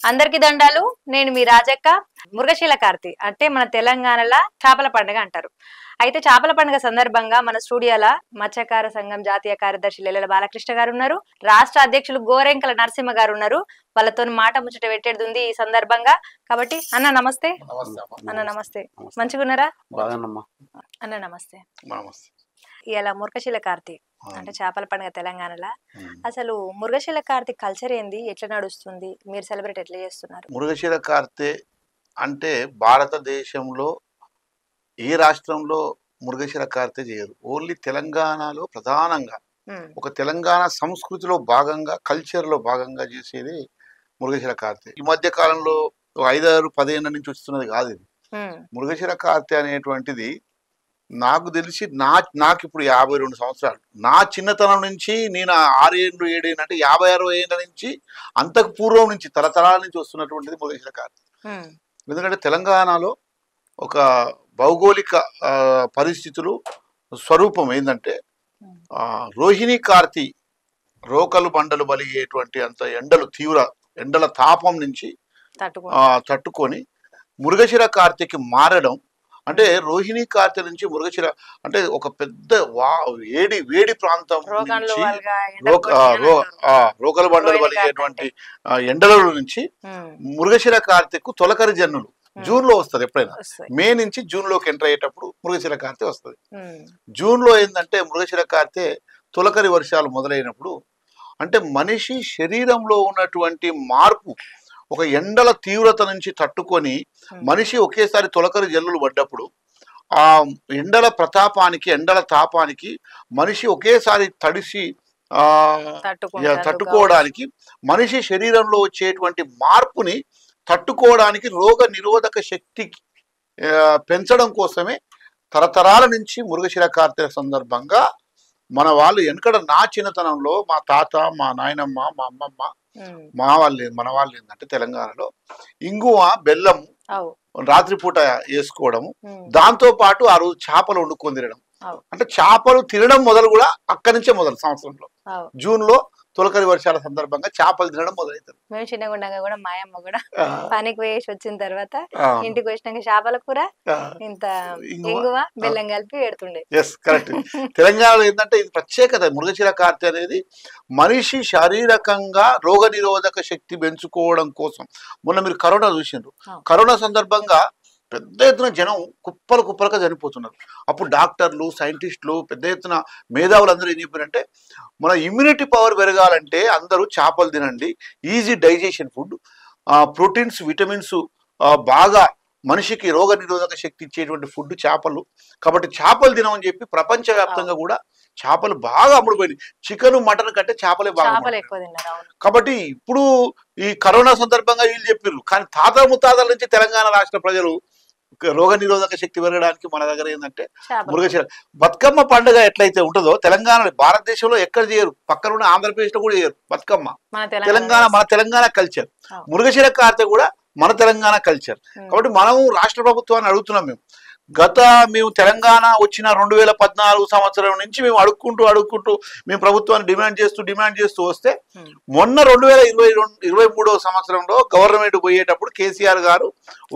అందరికి దండాలు. నేను మీ రాజక్క. మురుగశీల కార్తి అంటే మన తెలంగాణలో చేపల పండుగ అంటారు. అయితే చేపల పండుగ సందర్భంగా మన స్టూడియోల మత్స్యకార సంఘం జాతీయ కార్యదర్శి లెల్లెల బాలకృష్ణ గారు ఉన్నారు. రాష్ట్ర అధ్యక్షులు గోరెంకల నరసింహ గారు ఉన్నారు. వాళ్ళతో మాట ముచ్చట పెట్టేది ఉంది ఈ సందర్భంగా. కాబట్టి అన్న నమస్తే. అన్న నమస్తే. మంచిగున్నారా అన్న? నమస్తే. ఇలా మురుగశీల కార్తి అంటే చేపల పండుగ తెలంగాణలో. అసలు మురుగశీల కార్తి కల్చర్ ఏంది, ఎట్లా నడుస్తుంది, మీరు సెలబ్రేట్ ఎట్లా చేస్తున్నారు? మురుగశీల కార్తి అంటే భారతదేశంలో ఏ రాష్ట్రంలో మురుగశీల కార్తి చేయరు. ఓన్లీ తెలంగాణలో ప్రధానంగా ఒక తెలంగాణ సంస్కృతిలో భాగంగా, కల్చర్ లో భాగంగా చేసేది మురుగశీల కార్తి. ఈ మధ్య కాలంలో 5-10 ఏళ్ల నుంచి వస్తున్నది కాదు ఇది. మురుగశీల కార్తి అనేటువంటిది నాకు తెలిసి నాకు ఇప్పుడు 52 సంవత్సరాలు. నా చిన్నతనం నుంచి నేను 6 ఏళ్ళు 7 ఏళ్ళు అంటే 50-60 ఏళ్ళ నుంచి, అంతకు పూర్వం నుంచి తరతరాల నుంచి వస్తున్నటువంటిది మురుగశీల కార్తి. ఎందుకంటే తెలంగాణలో ఒక భౌగోళిక పరిస్థితులు స్వరూపం ఏంటంటే రోహిణి కార్తి రోకలు బండలు బలిగేటువంటి అంత తీవ్ర ఎండల తాపం నుంచి తట్టుకొని మురుగశిర కార్తికి మారడం అంటే రోహిణి కార్తె నుంచి మురుగశిర అంటే ఒక పెద్ద వేడి ప్రాంతం నుంచి రోకల బండలు బలిగేటువంటి ఎండల నుంచి మురుగశిర కార్తెకు తొలకరి జన్నులు జూన్ లో వస్తుంది. ఎప్పుడైనా మే నుంచి జూన్ లోకి ఎంటర్ అయ్యేటప్పుడు మురుగశిర కార్తె వస్తుంది. జూన్ లో ఏంటంటే మురుగశిర కార్తె తొలకరి వర్షాలు మొదలైనప్పుడు అంటే మనిషి శరీరంలో ఉన్నటువంటి మార్పు ఒక ఎండల తీవ్రత నుంచి తట్టుకొని మనిషి ఒకేసారి తొలకరి జల్లులు పడ్డప్పుడు ఆ ఎండల తాపానికి మనిషి ఒకేసారి తడిసి తట్టుకోవడానికి మనిషి శరీరంలో వచ్చేటువంటి మార్పుని తట్టుకోవడానికి రోగ నిరోధక శక్తి పెంచడం కోసమే తరతరాల నుంచి మురుగశిర కార్తె సందర్భంగా మన వాళ్ళు వెనకడ నా చిన్నతనంలో మా తాత, మా నాయనమ్మ, మా అమ్మమ్మ, మన వాళ్ళు ఏంటంటే తెలంగాణలో ఇంగువ బెల్లం రాత్రిపూట వేసుకోవడము, దాంతో పాటు ఆ రోజు చేపలు వండుకొని తినడం. అంటే చేపలు తినడం మొదలు కూడా అక్కడి నుంచే మొదలు. సంవత్సరంలో జూన్ లో తొలకరి వర్షాల సందర్భంగా చేపలు తినడం మొదలవుతారు. మేము చిన్నగా ఉండగా కూడా మా అమ్మ కూడా పనికి వేసి వచ్చిన తర్వాత ఇంటికి వచ్చినాక చేపల కూర ఇంత ఇంగువ బెల్లం కలిపి పెడుతుండే. కరెక్ట్. తెలంగాణలో ఏంటంటే ఇది ప్రత్యేకత. మురుగశిర కార్తె అనేది మనిషి శారీరకంగా రోగ నిరోధక శక్తి పెంచుకోవడం కోసం. మొన్న మీరు కరోనా చూసిండ్రు. కరోనా సందర్భంగా పెద్ద ఎత్తున జనం కుప్పలుగా చనిపోతున్నారు. అప్పుడు డాక్టర్లు, సైంటిస్టులు, పెద్ద ఎత్తున మేధావులు అందరూ ఏం చెప్పారంటే మన ఇమ్యూనిటీ పవర్ పెరగాలంటే అందరూ చేపలు తినండి, easy digestion food, proteins, vitamins బాగా మనిషికి రోగ నిరోధక శక్తి ఇచ్చేటువంటి ఫుడ్ చేపలు. కాబట్టి చేపలు తినమని చెప్పి ప్రపంచవ్యాప్తంగా కూడా చేపలు బాగా అమ్ముడుపోయింది. చికెన్, మటన్ కంటే చేపలే బాగా. కాబట్టి ఇప్పుడు ఈ కరోనా సందర్భంగా వీళ్ళు చెప్పారు. కానీ తాత ముత్తాతల నుంచి తెలంగాణ రాష్ట్ర ప్రజలు రోగ నిరోధక శక్తి పెరగడానికి మన దగ్గర ఏంటంటే మురుగశిర బతుకమ్మ పండుగ ఎట్లయితే ఉంటుందో తెలంగాణ భారతదేశంలో ఎక్కడ చేయరు. పక్కన ఆంధ్రప్రదేశ్ లో కూడా చేయరు బతుకమ్మ. మన తెలంగాణ కల్చర్. మురుగశిర కార్తె కూడా మన తెలంగాణ కల్చర్. కాబట్టి మనం రాష్ట్ర ప్రభుత్వాన్ని అడుగుతున్నాం. మేము తెలంగాణ వచ్చిన 2014 సంవత్సరం నుంచి మేము అడుక్కుంటూ మేము ప్రభుత్వాన్ని డిమాండ్ చేస్తూ వస్తే మొన్న 2023 సంవత్సరంలో గవర్నమెంట్ పోయేటప్పుడు కేసీఆర్ గారు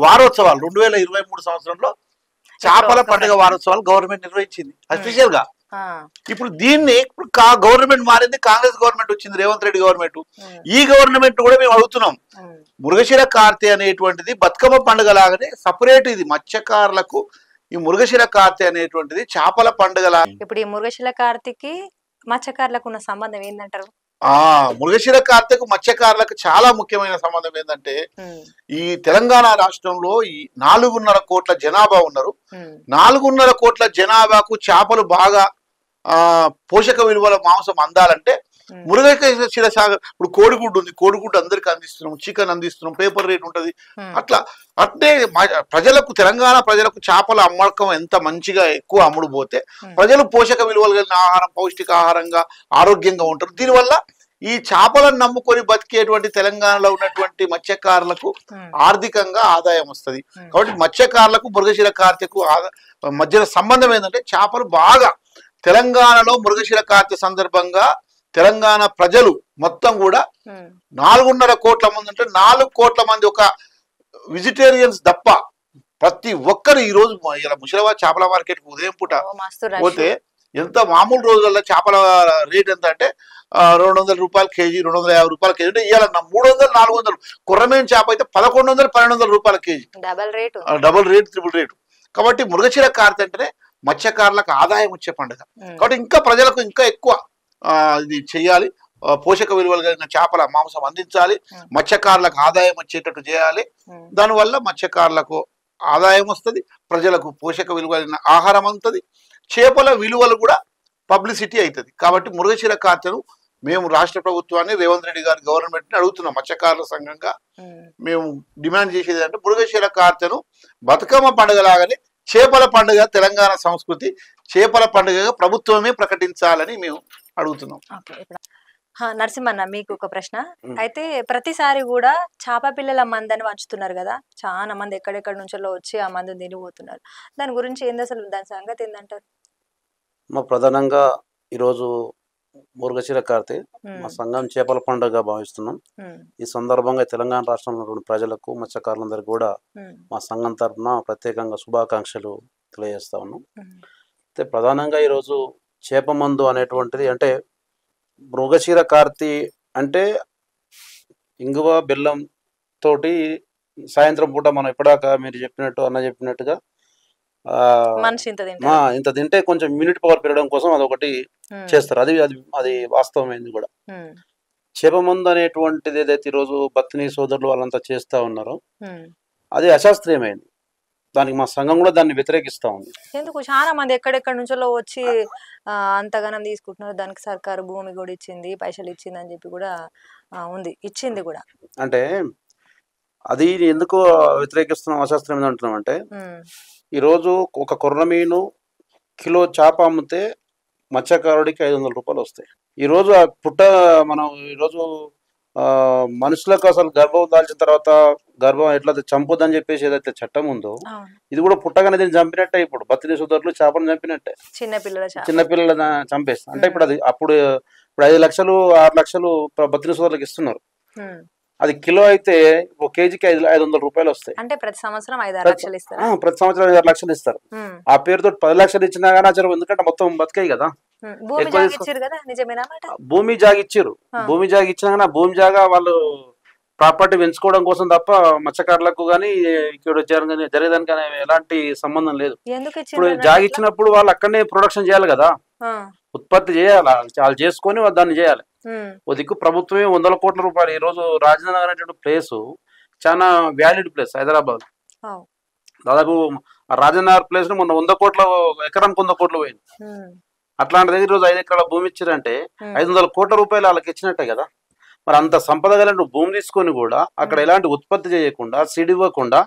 వారోత్సవాలు 2023 సంవత్సరంలో చేపల పండుగ వారోత్సవాలు గవర్నమెంట్ నిర్వహించింది అఫీషియల్ గా. ఇప్పుడు దీన్ని గవర్నమెంట్ మారింది, కాంగ్రెస్ గవర్నమెంట్ వచ్చింది, రేవంత్ రెడ్డి గవర్నమెంట్. ఈ గవర్నమెంట్ కూడా మేము అడుగుతున్నాం మురుగశిర కార్తె అనేటువంటిది బతుకమ్మ పండుగ లాగానే సపరేట్. ఇది మత్స్యకారులకు ఈ మురుగశిర కార్తె అనేటువంటిది చేపల పండుగలా. ఇప్పుడు ఈ మురుగశిర కార్తెకి మత్స్యకారులకు ఉన్న సంబంధం ఏంటంటారు? మురుగశిర కార్తెకు మత్స్యకారులకు చాలా ముఖ్యమైన సంబంధం ఏంటంటే ఈ తెలంగాణ రాష్ట్రంలో ఈ 4.5 కోట్ల జనాభా ఉన్నారు. 4.5 కోట్ల జనాభాకు చేపలు బాగా పోషక విలువల మాంసం అందాలంటే మురుగశిర సాగర్. ఇప్పుడు కోడిగుడ్డు ఉంది, కోడిగుడ్డు అందరికి అందిస్తున్నాం, చికెన్ అందిస్తున్నాం, పేపర్ రేట్ ఉంటది. అట్లే ప్రజలకు, తెలంగాణ ప్రజలకు చేపల అమ్మకం ఎంత మంచిగా ఎక్కువ అమ్ముడు పోతే ప్రజలు పోషక విలువలు కలిగిన ఆహారం, పౌష్టికాహారంగా ఆరోగ్యంగా ఉంటారు. దీనివల్ల ఈ చేపలను నమ్ముకొని బతికేటువంటి తెలంగాణలో ఉన్నటువంటి మత్స్యకారులకు ఆర్థికంగా ఆదాయం వస్తుంది. కాబట్టి మత్స్యకారులకు మురుగశిర కార్తెకు మధ్య సంబంధం ఏంటంటే చేపలు బాగా తెలంగాణలో మురుగశిర కార్తె సందర్భంగా తెలంగాణ ప్రజలు మొత్తం కూడా 4.5 కోట్ల మంది అంటే 4 కోట్ల మంది ఒక వెజిటేరియన్స్ తప్ప ప్రతి ఒక్కరు ఈ రోజు ఇలా ముషిరాబాద్ చేపల మార్కెట్ ఉదయం పూట పోతే ఎంత మామూలు రోజుల్లో చేపల రేట్ ఎంత అంటే 200 రూపాయలు కేజీ, 250 రూపాయల కేజీ అంటే ఇవాళ 300, 400 కుర్రమేన్ చేప అయితే 1100, 1200 రూపాయల KG, double rate, triple rate. కాబట్టి మృగశిర కార్తె అంటేనే మత్స్యకారులకు ఆదాయం వచ్చే పండుగ. కాబట్టి ఇంకా ప్రజలకు ఇంకా ఎక్కువ ఇది చెయ్యాలి, పోషక విలువలు కలిగిన చేపల మాంసం అందించాలి, మత్స్యకారులకు ఆదాయం వచ్చేటట్టు చేయాలి. దానివల్ల మత్స్యకారులకు ఆదాయం వస్తుంది, ప్రజలకు పోషక విలువ కలిగిన ఆహారం అందుతుంది, చేపల విలువలు కూడా పబ్లిసిటీ అవుతుంది. కాబట్టి మృగశిర కార్తెను మేము రాష్ట్ర ప్రభుత్వాన్ని, రేవంత్ రెడ్డి గారి గవర్నమెంట్ని అడుగుతున్నాం. మత్స్యకారుల సంఘంగా మేము డిమాండ్ చేసేది అంటే మృగశిర కార్తెను బతుకమ్మ పండుగ లాగానే చేపల పండుగ, తెలంగాణ సంస్కృతి చేపల పండుగగా ప్రభుత్వమే ప్రకటించాలని మేము అడుగుతున్నాం. నరసింహన్న, మీకు ఒక ప్రశ్న. అయితే ప్రతిసారి కూడా చేప పిల్లల మందని వంచుతున్నారు కదా, చాలా మంది ఎక్కడెక్కడ నుంచో వచ్చి ఆ మందుని తినిపోతున్నారు. దాని గురించి ఏంది, అసలు దాని సంగతి ఏందంటారు? మా ప్రధానంగా ఈరోజు మృగశిర కార్తె మా సంఘం చేపల పండుగగా భావిస్తున్నాం. ఈ సందర్భంగా తెలంగాణ రాష్ట్రంలో ఉన్న ప్రజలకు, మత్స్యకారులందరికీ కూడా మా సంఘం తరఫున ప్రత్యేకంగా శుభాకాంక్షలు తెలియజేస్తా ఉన్నాం. అయితే ప్రధానంగా ఈరోజు చేప మందు అనేటువంటిది అంటే మృగశిర కార్తె అంటే ఇంగువ బెల్లం తోటి సాయంత్రం పూట మనం ఇప్పటిదాకా మీరు చెప్పినట్టు అన్న చెప్పినట్టుగా ఇంత తింటే కొంచెం ఇమ్యూనిటీ పవర్ పెరగడం కోసం అదొకటి చేస్తారు. అది అది అది వాస్తవమైంది కూడా. చేప మందు అనేటువంటిది ఏదైతే ఈరోజు బత్తిని సోదరులు వాళ్ళంతా చేస్తా ఉన్నారో అది అశాస్త్రీయమైంది. దానికి మా సంఘం కూడా దాన్ని వ్యతిరేకిస్తా ఉంది. ఎందుకు చాలా మంది ఎక్కడెక్కడ నుంచో వచ్చి అంతగానం తీసుకుంటున్నారు. దానికి సర్కారు భూమి కూడా ఇచ్చింది, పైసలు ఇచ్చింది అని చెప్పి కూడా ఉంది, ఇచ్చింది కూడా. అంటే అది ఎందుకు వ్యతిరేకిస్తున్నాం, అశాస్త్రం అంటున్నాం అంటే ఈరోజు ఒక కొర్రమీను కిలో చేప అమ్మితే మత్స్యకారుడికి 500 రూపాయలు వస్తాయి. ఈరోజు ఆ పుట్ట మనం ఈరోజు మనుషులకు అసలు గర్భం దాల్చిన తర్వాత గర్భం ఎట్లా చంపొద్దని చెప్పేసి ఏదైతే చట్టం ఉందో ఇది కూడా పుట్టగానే దీన్ని చంపినట్టే. ఇప్పుడు బత్తిని సోదరులు చేపను చంపినట్టే, చిన్నపిల్లల చంపేస్తా అంటే ఇప్పుడు అది అప్పుడు 5 లక్షలు 6 లక్షలు బత్తిని సోదరులకు ఇస్తున్నారు. అది కిలో అయితే ఒక కేజీకి 500 రూపాయలు వస్తాయి. అంటే ప్రతి సంవత్సరం 5 లక్షలు ఇస్తారు. ఆ పేరుతో 10 లక్షలు ఇచ్చినా కానీ ఆచారం, ఎందుకంటే మొత్తం బతికాయి కదా. భూమి జాగా ఇచ్చారు, భూమి జాగా ఇచ్చినా కానీ ఆ భూమి జాగా వాళ్ళు ప్రాపర్టీ పెంచుకోవడం కోసం తప్ప మత్స్యకారులకు కానీ ఇక్కడ జరిగేదానికి ఎలాంటి సంబంధం లేదు. ఇప్పుడు జాగా ఇచ్చినప్పుడు వాళ్ళు అక్కడనే ప్రొడక్షన్ చేయాలి కదా, ఉత్పత్తి చేయాలి, వాళ్ళు చేసుకొని దాన్ని చేయాలి. ఓ దిక్కు ప్రభుత్వమే 100 కోట్ల రూపాయలు. ఈ రోజు రాజధాని అనేటువంటి ప్లేస్ చాలా వ్యాలిడ్ ప్లేస్ హైదరాబాద్. దాదాపు రాజధాని ప్లేస్ మొన్న 100 కోట్ల ఎకరానికి 100 కోట్లు పోయింది. అట్లాంటి దగ్గర ఈరోజు 5 ఎకరాల భూమి ఇచ్చారంటే 500 కోట్ల రూపాయలు వాళ్ళకి ఇచ్చినట్టే కదా. మరి అంత సంపద కలిగిన భూమి తీసుకొని కూడా అక్కడ ఎలాంటి ఉత్పత్తి చేయకుండా సీడ్ ఇవ్వకుండా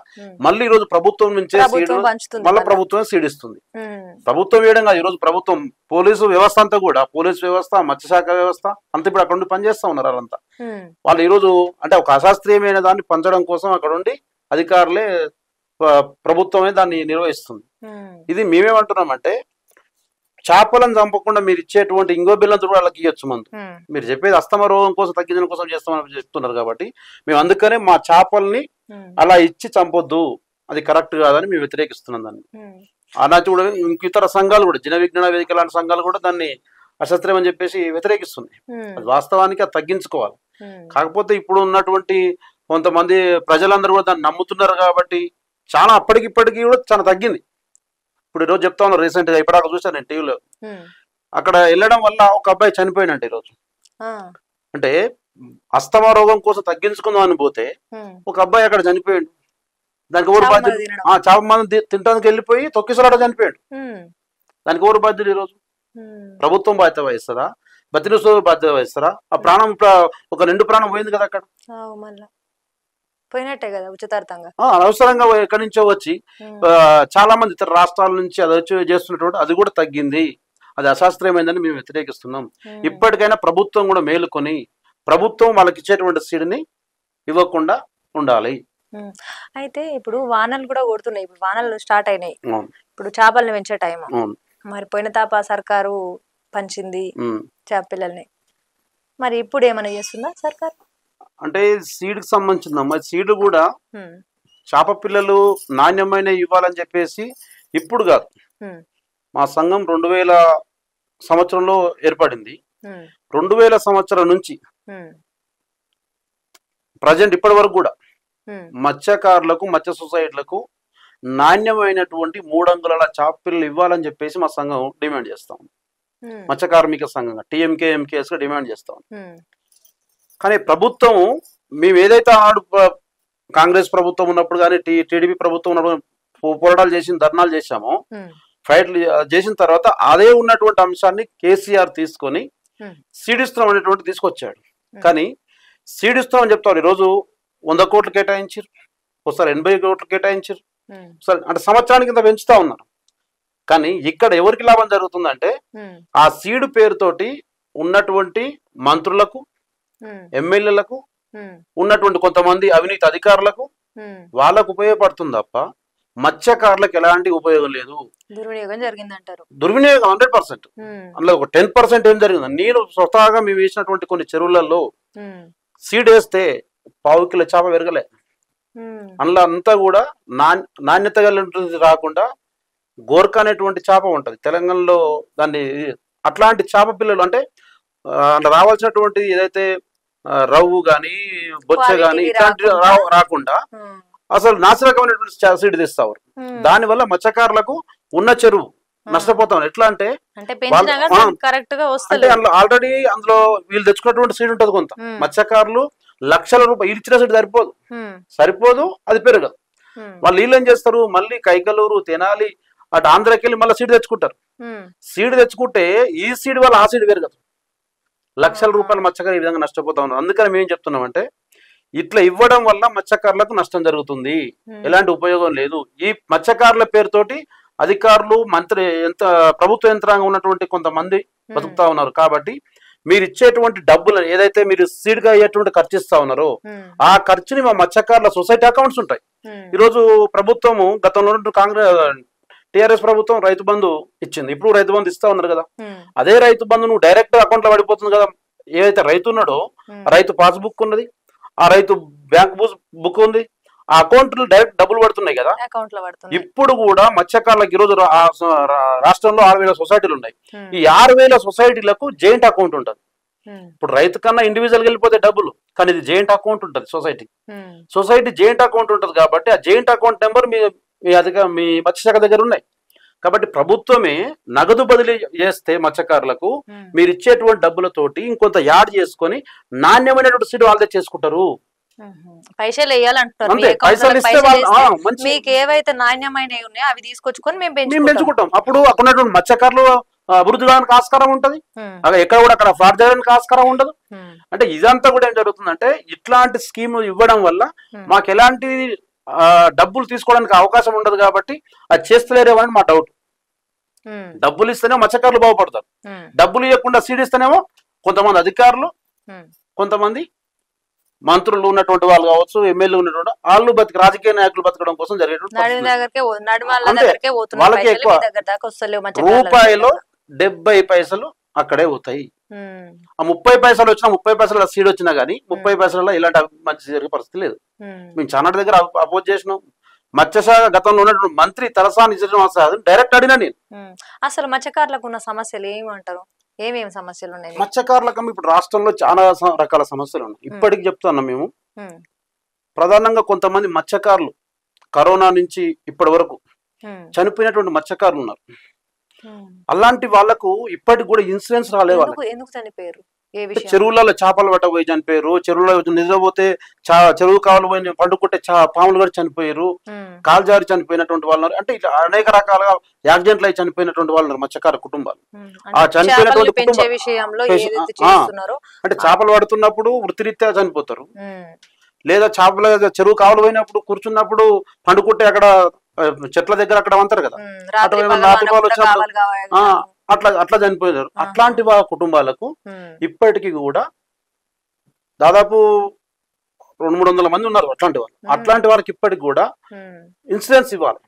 మళ్ళీ ఈరోజు ప్రభుత్వం నుంచే మళ్ళీ ప్రభుత్వం సీడ్ ఇస్తుంది. ప్రభుత్వం వేయడం కాదు, ఈరోజు ప్రభుత్వం పోలీసు వ్యవస్థ అంతా కూడా, పోలీసు వ్యవస్థ, మత్స్యశాఖ వ్యవస్థ అంతా ఇప్పుడు అక్కడ ఉండి పనిచేస్తా ఉన్నారు. వాళ్ళంతా వాళ్ళు ఈరోజు అంటే ఒక అశాస్త్రీయమైన దాన్ని పంచడం కోసం అక్కడ ఉండి అధికారులే, ప్రభుత్వమే దాన్ని నిర్వహిస్తుంది. ఇది మేమేమంటున్నామంటే చేపలను చంపకుండా మీరు ఇచ్చేటువంటి ఇంగో బిల్లంతో కూడా వాళ్ళకి ఇవ్వచ్చు మందు. మీరు చెప్పేది అస్తమ రోగం కోసం తగ్గించడం కోసం చేస్తామని చెప్తున్నారు కాబట్టి మేము అందుకనే మా చేపల్ని అలా ఇచ్చి చంపొద్దు, అది కరెక్ట్ కాదని మేము వ్యతిరేకిస్తున్నాం దాన్ని. అనాచి కూడా ఇంక ఇతర సంఘాలు కూడా, జన విజ్ఞాన వేదిక లాంటి సంఘాలు కూడా దాన్ని అశాస్త్రీయం అని చెప్పేసి వ్యతిరేకిస్తుంది. అది వాస్తవానికి అది తగ్గించుకోవాలి. కాకపోతే ఇప్పుడు ఉన్నటువంటి కొంతమంది ప్రజలందరూ కూడా దాన్ని నమ్ముతున్నారు కాబట్టి చాలా అప్పటికిప్పటికీ కూడా చాలా తగ్గింది. ఇప్పుడు ఈరోజు చెప్తా ఉన్నారు, రీసెంట్ గా ఇప్పటిదాకా చూసాను నేను టీవీలో, అక్కడ వెళ్ళడం వల్ల ఒక అబ్బాయి చనిపోయినట్టు ఈరోజు. అంటే అస్తమా రోగం కోసం తగ్గించుకుందాం అని పోతే ఒక అబ్బాయి అక్కడ చనిపోయాడు. దానికి ఎవరు బాధ్యులు? చేప మంది తినడానికి వెళ్ళిపోయి తొక్కిసలాట చనిపోయాడు. దానికి ఎవరు బాధ్యులు? ఈరోజు ప్రభుత్వం బాధ్యత వహిస్తారా, బతిని బాధ్యత వహిస్తారా? ఆ ప్రాణం ఒక 2 ప్రాణం పోయింది కదా అక్కడ, పోయినట్టే కదా ఉచితార్థంగా. అనవసరంగా ఎక్కడి నుంచో వచ్చి చాలా మంది ఇతర రాష్ట్రాల నుంచి అది వచ్చి చేస్తున్నటువంటి అది కూడా తగ్గింది. అది అశాస్త్రీయమైందని మేము వ్యతిరేకిస్తున్నాం. ఇప్పటికైనా ప్రభుత్వం కూడా మేలుకొని ప్రభుత్వం వాళ్ళకి ఇచ్చేటువంటి సీడ్ని ఇవ్వకుండా ఉండాలి. అయితే ఇప్పుడు వానలు కూడా కొడుతున్నాయి, ఇప్పుడు వానలు స్టార్ట్ అయినాయి, ఇప్పుడు చేపల్ని పెంచే టైం. మరి పోయిన తాప సర్కారు పంచింది చేప పిల్లల్ని, మరి ఇప్పుడు ఏమైనా చేస్తుందా సర్కార్? అంటే సీడ్ కి సంబంధించిందమ్మా. సీడ్ కూడా చేప పిల్లలు నాణ్యమైన ఇవ్వాలని చెప్పేసి ఇప్పుడు కాదు, మా సంఘం 2000 సంవత్సరంలో ఏర్పడింది. 2000 సంవత్సరం నుంచి ప్రజెంట్ ఇప్పటి వరకు కూడా మత్స్యకారులకు, మత్స్య సొసైటీలకు నాణ్యమైనటువంటి 3 అంగుళాల చేప పిల్లలు ఇవ్వాలని చెప్పేసి మా సంఘం డిమాండ్ చేస్తాం. మత్స్య కార్మిక సంఘంగా టీఎంకే ఎంకేఎస్ గా డిమాండ్ చేస్తాం. కానీ ప్రభుత్వం మేము ఏదైతే కాంగ్రెస్ ప్రభుత్వం ఉన్నప్పుడు కానీ టీడీపీ ప్రభుత్వం ఉన్నప్పుడు పోరాటాలు చేసి ధర్నాలు చేశామో, ఫైట్లు చేసిన తర్వాత అదే ఉన్నటువంటి అంశాన్ని కేసీఆర్ తీసుకొని సీడిస్తున్నాం అనేటువంటి తీసుకొచ్చాడు. కానీ సీడిస్తున్నాం అని చెప్తారు. ఈరోజు 100 కోట్లు కేటాయించారు, ఒకసారి 80 కోట్లు కేటాయించారు, సరే అంటే సంవత్సరానికి ఇంత పెంచుతా ఉన్నారు. కానీ ఇక్కడ ఎవరికి లాభం జరుగుతుందంటే ఆ సీడు పేరుతోటి ఉన్నటువంటి మంత్రులకు, ఎమ్మెల్యేలకు, ఉన్నటువంటి కొంతమంది అవినీతి అధికారులకు వాళ్ళకు ఉపయోగపడుతుంది తప్ప మత్స్యకారులకు ఎలాంటి ఉపయోగం లేదు. దుర్వినియోగం జరిగిందంటారు. దుర్వినియోగం 100%. అందులో ఒక 10% ఏం జరిగింది? నేను స్వతహాగా మేము వేసినటువంటి కొన్ని చెరువులలో సీడ్ వేస్తే 1/4 కిలో చేప పెరగలే. అందులో అంతా కూడా నాణ్యత కలిగినటువంటి రాకుండా గోర్ఖా అనేటువంటి చేప ఉంటది తెలంగాణలో. దాన్ని అట్లాంటి చేప పిల్లలు అంటే రావాల్సినటువంటి ఏదైతే రవ్వు గాని, బొచ్చ గాని ఇట్లాంటి రాకుండా అసలు నాసిరకమైనటువంటి సీడ్ తెస్తారు. దాని వల్ల మత్స్యకారులకు ఉన్న చెరువు నష్టపోతాం. ఎట్లా అంటే ఆల్రెడీ అందులో వీళ్ళు తెచ్చుకున్నటువంటి సీడ్ ఉంటది. కొంత మత్స్యకారులు లక్షల రూపాయలు ఇచ్చిన సీడ్ సరిపోదు, అది పెరగదు. వాళ్ళు వీళ్ళు ఏం చేస్తారు, మళ్ళీ కైకలూరు, తెనాలి అటు ఆంధ్రాకి వెళ్ళి మళ్ళీ సీడ్ తెచ్చుకుంటారు. సీడ్ తెచ్చుకుంటే ఈ సీడ్ వల్ల ఆ సీడ్ పెరగదు. లక్షల రూపాయలు మత్స్యకారు ఈ విధంగా నష్టపోతా ఉన్నారు. అందుకని మేము చెప్తున్నామంటే ఇట్లా ఇవ్వడం వల్ల మత్స్యకారులకు నష్టం జరుగుతుంది, ఎలాంటి ఉపయోగం లేదు. ఈ మత్స్యకారుల పేరుతోటి అధికారులు, మంత్రి, ప్రభుత్వ యంత్రాంగం ఉన్నటువంటి కొంతమంది బతుకుతా ఉన్నారు. కాబట్టి మీరు ఇచ్చేటువంటి డబ్బులు ఏదైతే మీరు సీడ్ గా అయ్యేటువంటి ఖర్చు ఇస్తా ఉన్నారో ఆ ఖర్చుని మా మత్స్యకారుల సొసైటీ అకౌంట్స్ ఉంటాయి. ఈరోజు ప్రభుత్వము గతంలో కాంగ్రెస్ టిఆర్ఎస్ ప్రభుత్వం రైతు బంధు ఇచ్చింది, ఇప్పుడు రైతు బంధు ఇస్తా ఉన్నారు కదా. అదే రైతు బంధు నువ్వు డైరెక్ట్ అకౌంట్ లో పడిపోతుంది కదా. ఏదైతే రైతు ఉన్నాడో రైతు పాస్బుక్ ఉన్నది, ఆ రైతు బ్యాంక్ బుక్ ఉంది, ఆ అకౌంట్ డైరెక్ట్ డబ్బులు పడుతున్నాయి కదా. ఇప్పుడు కూడా మత్స్యకారులకు ఈరోజు రాష్ట్రంలో 6000 సొసైటీలు ఉన్నాయి. ఈ 6000 సొసైటీలకు జాయింట్ అకౌంట్ ఉంటుంది. ఇప్పుడు రైతు కన్నా ఇండివిజువల్ వెళ్ళిపోతే డబ్బులు, కానీ ఇది జాయింట్ అకౌంట్ ఉంటుంది. సొసైటీ జాయింట్ అకౌంట్ ఉంటుంది కాబట్టి ఆ జాయింట్ అకౌంట్ నెంబర్ మీ మత్స్యశాఖ దగ్గర ఉన్నాయి. కాబట్టి ప్రభుత్వమే నగదు బదిలీ చేస్తే మత్స్యకారులకు మీరు ఇచ్చేటువంటి డబ్బులతోటి ఇంకొంత యాడ్ చేసుకొని నాణ్యమైనటువంటి సీడ్ వాళ్ళే చేసుకుంటారు. పైసలు వేయాలంటారు. మీకు ఏవైతే నాణ్యమైనవి ఉన్నాయో అవి తీసుకొచ్చుకొని మేము పెంచుకుంటాం. అప్పుడు అక్కడ మత్స్యకారులు అభివృద్ధి కావడానికి ఆస్కారం ఉంటది, ఎక్కడ కూడా అక్కడ ఫ్రాడ్ చేయడానికి ఆస్కారం ఉండదు. అంటే ఇదంతా కూడా ఏం జరుగుతుందంటే ఇట్లాంటి స్కీమ్ ఇవ్వడం వల్ల మాకు ఎలాంటి డబ్బులు తీసుకోవడానికి అవకాశం ఉండదు. కాబట్టి అది చేస్తలేరేమో అని మా డౌట్. డబ్బులు ఇస్తేనే మత్స్యకారులు బాగుపడతారు, డబ్బులు ఇవ్వకుండా సీడ్ ఇస్తేనేమో కొంతమంది అధికారులు, కొంతమంది మంత్రులు ఉన్నటువంటి వాళ్ళు కావచ్చు, ఎమ్మెల్యేలు ఉన్నటువంటి వాళ్ళు రాజకీయ నాయకులు బతకడం కోసం జరిగేటువంటి వాళ్ళకి ఎక్కువ రూపాయలు 70 పైసలు అక్కడే పోతాయి. ఆ 30 పైసలు వచ్చినా 30 పైసల సీడ్ వచ్చినా గానీ 30 పైసలలో ఇలాంటి మంచి జరిగే పరిస్థితి లేదు. మేము చాలా దగ్గర అపోజ్ చేసినాం. మత్స్యశాఖ గతంలో ఉన్నటువంటి మంత్రి తలసాని శ్రీనివాసరావు డైరెక్ట్ అడిగినా నేను. అసలు మత్స్యకారులకు ఉన్న సమస్యలు ఏమంటారు? ఏమేమి సమస్యలు ఉన్నాయి మత్స్యకారులకు? ఇప్పుడు రాష్ట్రంలో చాలా రకాల సమస్యలు ఉన్నాయి. ఇప్పటికి చెప్తున్నాం మేము. ప్రధానంగా కొంతమంది మత్స్యకారులు కరోనా నుంచి ఇప్పటి వరకు చనిపోయినటువంటి మత్స్యకారులు ఉన్నారు. అలాంటి వాళ్లకు ఇప్పటికి కూడా ఇన్సూరెన్స్ రాలే. వాళ్ళకి ఎందుకు చనిపోయారు? చెరువులలో చేపలు పట్టబోయి చనిపోయారు, చెరువులో నిద్రపోతే చెరువు కావాలి పోయి పండుకుంటే పాములు కూడా చనిపోయారు, కాల్జారి చనిపోయినటువంటి వాళ్ళు. అంటే ఇట్లా అనేక రకాలుగా యాక్సిడెంట్లు అయి చనిపోయినటువంటి వాళ్ళు మత్స్యకార కుటుంబాలు. ఆ చనిపోయినటువంటి అంటే చేపలు పడుతున్నప్పుడు వృత్తిరీత్యా చనిపోతారు, లేదా చేపల చెరువు కావాలి పోయినప్పుడు కూర్చున్నప్పుడు పండుకుంటే అక్కడ చెట్ల దగ్గర అక్కడ అంటారు కదా, నాటుపాలు అట్లా చనిపోయారు. అట్లాంటి కుటుంబాలకు ఇప్పటికీ కూడా దాదాపు 200-300 మంది ఉన్నారు అట్లాంటి వాళ్ళు. అట్లాంటి వాళ్ళకి ఇప్పటికి కూడా ఇన్సూరెన్స్ ఇవ్వాలి,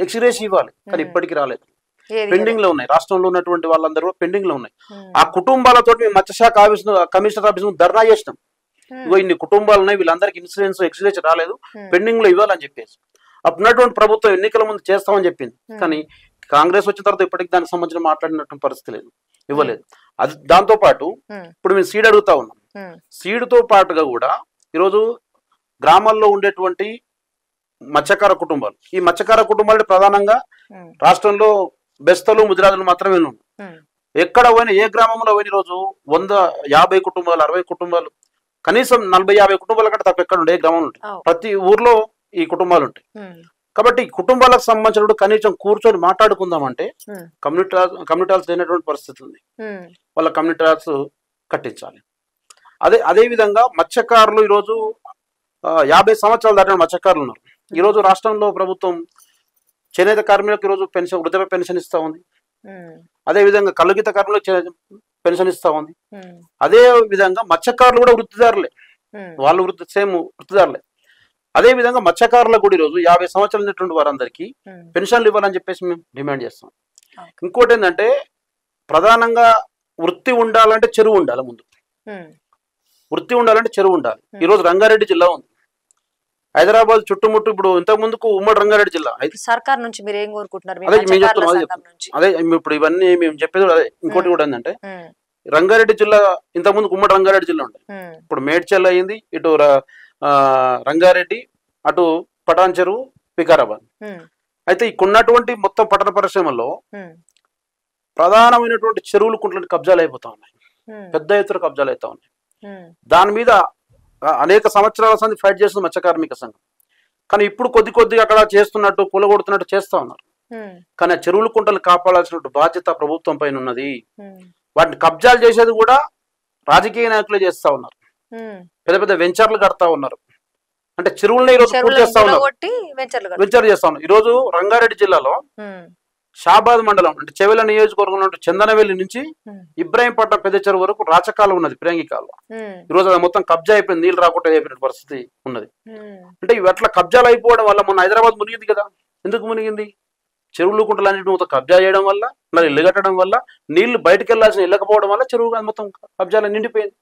ఎక్స్గ్రేషియా ఇవ్వాలి, కానీ ఇప్పటికి రాలేదు. పెండింగ్ లో ఉన్నాయి. రాష్ట్రంలో ఉన్నటువంటి వాళ్ళందరూ పెండింగ్ లో ఉన్నాయి. ఆ కుటుంబాలతో మేము మత్స్యశాఖ ఆఫీస్ కమిషనర్ ఆఫీస్ ధర్నా చేసినాం. ఇగో ఇన్ని కుటుంబాలు ఉన్నాయి, వీళ్ళందరికీ ఇన్సూరెన్స్ ఎక్స్గ్రేషన్ రాలేదు, పెండింగ్ లో ఇవ్వాలని చెప్పేసి. అప్పుడున్నటువంటి ప్రభుత్వం ఎన్నికల ముందు చేస్తామని చెప్పింది. కానీ కాంగ్రెస్ వచ్చిన తర్వాత ఇప్పటికి దానికి సంబంధించిన మాట్లాడినటువంటి పరిస్థితి లేదు, ఇవ్వలేదు. అది దాంతో పాటు ఇప్పుడు మేము సీడ్ అడుగుతా ఉన్నాం. సీడ్ తో పాటుగా కూడా ఈరోజు గ్రామాల్లో ఉండేటువంటి మత్స్యకార కుటుంబాలు, ఈ మత్స్యకార కుటుంబాలు ప్రధానంగా రాష్ట్రంలో బెస్తలు ముదిరాజులు మాత్రమే ఉన్నాయి. ఎక్కడ పోయినా ఏ గ్రామంలో పోయిన రోజు 150 కుటుంబాలు 60 కుటుంబాలు కనీసం 40-50 కుటుంబాల కంటే తప్ప ఎక్కడ ఉండే గ్రామంలో ఉంటాయి. ప్రతి ఊర్లో ఈ కుటుంబాలు ఉంటాయి. కాబట్టి కుటుంబాలకు సంబంధించిన కనీసం కూర్చొని మాట్లాడుకుందామంటే కమ్యూనిటీ హాల్స్ లేనటువంటి పరిస్థితి ఉంది. వాళ్ళ కమ్యూనిటీ హాల్స్ కట్టించాలి. అదే విధంగా మత్స్యకారులు ఈరోజు 50 సంవత్సరాలు దాటిన మత్స్యకారులు ఉన్నారు. ఈరోజు రాష్ట్రంలో ప్రభుత్వం చేనేత కార్మికులకు ఈరోజు పెన్షన్, వృద్ధాప్య పెన్షన్ ఇస్తా ఉంది. అదే విధంగా కలుగిత కార్మికులకు పెన్షన్ ఇస్తా ఉంది. అదే విధంగా మత్స్యకారులు కూడా వృత్తిదారులే, వాళ్ళు వృత్తిదారులే. అదే విధంగా మత్స్యకారులకు కూడా ఈరోజు 50 సంవత్సరాలు ఉన్నటువంటి వారందరికీ పెన్షన్లు ఇవ్వాలని చెప్పేసి మేము డిమాండ్ చేస్తాం. ఇంకోటి ఏంటంటే ప్రధానంగా వృత్తి ఉండాలంటే చెరువు ఉండాలి. ముందు వృత్తి ఉండాలంటే చెరువు ఉండాలి. ఈరోజు రంగారెడ్డి జిల్లా ఉంది, హైదరాబాద్ చుట్టుముట్టు. ఇప్పుడు ఇంతకు ముందుకు ఉమ్మడి రంగారెడ్డి జిల్లా సర్కార్ నుంచి మీరు ఏం కోరుకుంటున్నారు? అదే మేము చెప్తున్నాం, అదే ఇప్పుడు ఇవన్నీ మేము చెప్పేది అదే. ఇంకోటి కూడా ఏంటంటే రంగారెడ్డి జిల్లా ఇంతకుముందు ఉమ్మడి రంగారెడ్డి జిల్లా ఉండే, ఇప్పుడు మేడ్చల్ అయింది, ఇటు రంగారెడ్డి, అటు పటాన్ చెరువు, వికారాబాద్. అయితే ఇక్కడున్నటువంటి మొత్తం పట్టణ పరిశ్రమల్లో ప్రధానమైనటువంటి చెరువులు కుంటలు కబ్జాలు అయిపోతా ఉన్నాయి, పెద్ద ఎత్తున కబ్జాలు అవుతా ఉన్నాయి. దాని మీద అనేక సంవత్సరాల సంది ఫైట్ చేస్తుంది మత్స్య కార్మిక సంఘం. కానీ ఇప్పుడు కొద్దిగా అక్కడ చేస్తున్నట్టు కూలగొడుతున్నట్టు చేస్తా ఉన్నారు. కానీ ఆ చెరువులు కుంటలు కాపాడాల్సిన బాధ్యత ప్రభుత్వం పైన ఉన్నది. వాటిని కబ్జాలు చేసేది కూడా రాజకీయ నాయకులే చేస్తా ఉన్నారు, పెద్ద పెద్ద వెంచర్లు కడతా ఉన్నారు. అంటే చెరువులనే ఈరోజు పూర్తి చేస్తా ఉన్నారు, వెంచర్ చేస్తా ఉన్నారు. ఈరోజు రంగారెడ్డి జిల్లాలో షాబాద్ మండలం అంటే చెవెల నియోజకవర్గంలో చందనవెల్లి నుంచి ఇబ్రాహీంపట్నం పెద్ద చెరువు వరకు రాచకాలం ఉన్నది, పిరంగి కాలువ. ఈరోజు అది మొత్తం కబ్జా అయిపోయింది, నీళ్లు రాకుండా అయిపోయిన పరిస్థితి ఉన్నది. అంటే ఇవి అట్లా కబ్జాలు అయిపోవడం వల్ల మొన్న హైదరాబాద్ మునిగింది కదా. ఎందుకు మునిగింది? చెరువులు కుంటలన్నింటి మొత్తం కబ్జా చేయడం వల్ల, మరి ఇల్లు కట్టడం వల్ల, నీళ్లు బయటకు వెళ్లాల్సిన వెళ్ళకపోవడం వల్ల చెరువు మొత్తం కబ్జాలు నిండిపోయింది.